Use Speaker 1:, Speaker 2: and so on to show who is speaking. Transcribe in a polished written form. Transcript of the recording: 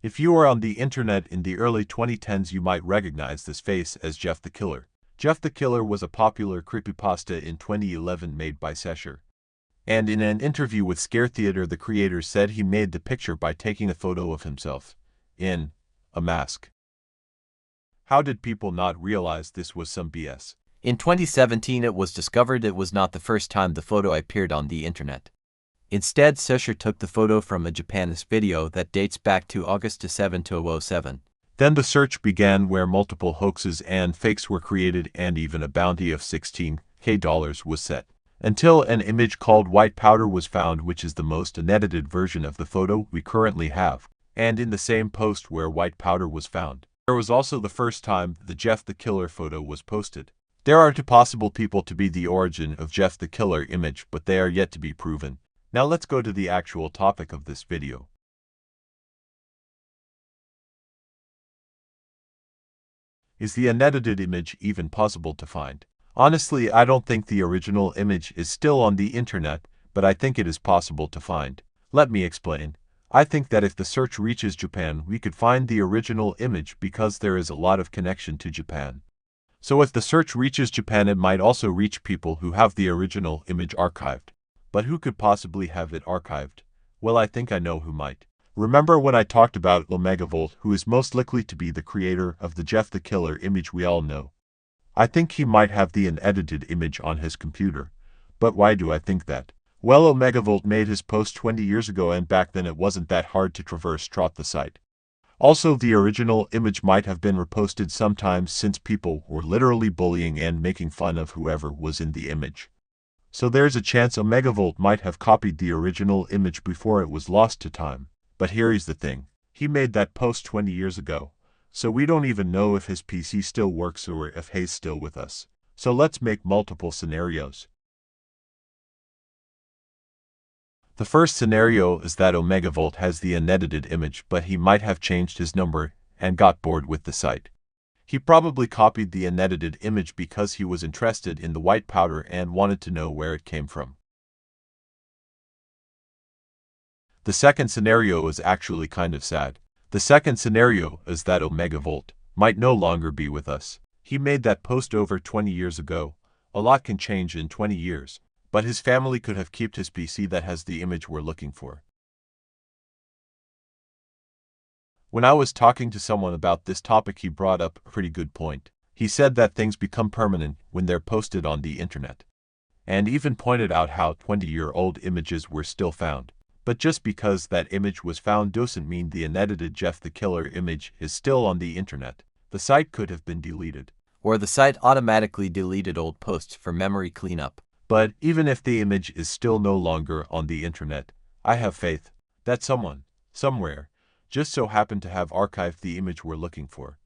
Speaker 1: If you were on the internet in the early 2010s, you might recognize this face as Jeff the Killer. Jeff the Killer was a popular creepypasta in 2011 made by Sesher. And in an interview with Scare Theater, the creator said he made the picture by taking a photo of himself in a mask. How did people not realize this was some BS?
Speaker 2: In 2017, it was discovered it was not the first time the photo appeared on the internet. Instead, Sesher took the photo from a Japanese video that dates back to August 7, 2007.
Speaker 1: Then the search began, where multiple hoaxes and fakes were created, and even a bounty of $16,000 was set. Until an image called white powder was found, which is the most unedited version of the photo we currently have. And in the same post where white powder was found, there was also the first time the Jeff the Killer photo was posted. There are two possible people to be the origin of Jeff the Killer image, but they are yet to be proven. Now let's go to the actual topic of this video. Is the unedited image even possible to find? Honestly, I don't think the original image is still on the internet, but I think it is possible to find. Let me explain. I think that if the search reaches Japan, we could find the original image because there is a lot of connection to Japan. So if the search reaches Japan, it might also reach people who have the original image archived. But who could possibly have it archived? Well, I think I know who might. Remember when I talked about Omegavolt, who is most likely to be the creator of the Jeff the Killer image we all know? I think he might have the unedited image on his computer. But why do I think that? Well, Omegavolt made his post 20 years ago, and back then it wasn't that hard to traverse the site. Also, the original image might have been reposted sometimes, since people were literally bullying and making fun of whoever was in the image. So there's a chance Omegavolt might have copied the original image before it was lost to time. But here's the thing. He made that post 20 years ago, so we don't even know if his PC still works or if he's still with us. So let's make multiple scenarios. The first scenario is that Omegavolt has the unedited image, but he might have changed his number and got bored with the site. He probably copied the unedited image because he was interested in the white powder and wanted to know where it came from. The second scenario is actually kind of sad. The second scenario is that Omegavolt might no longer be with us. He made that post over 20 years ago. A lot can change in 20 years, but his family could have kept his PC that has the image we're looking for. When I was talking to someone about this topic, he brought up a pretty good point. He said that things become permanent when they're posted on the internet, and even pointed out how 20-year-old images were still found. But just because that image was found doesn't mean the unedited Jeff the Killer image is still on the internet. The site could have been deleted.
Speaker 2: Or the site automatically deleted old posts for memory cleanup.
Speaker 1: But even if the image is still no longer on the internet, I have faith that someone, somewhere, just so happened to have archived the image we're looking for.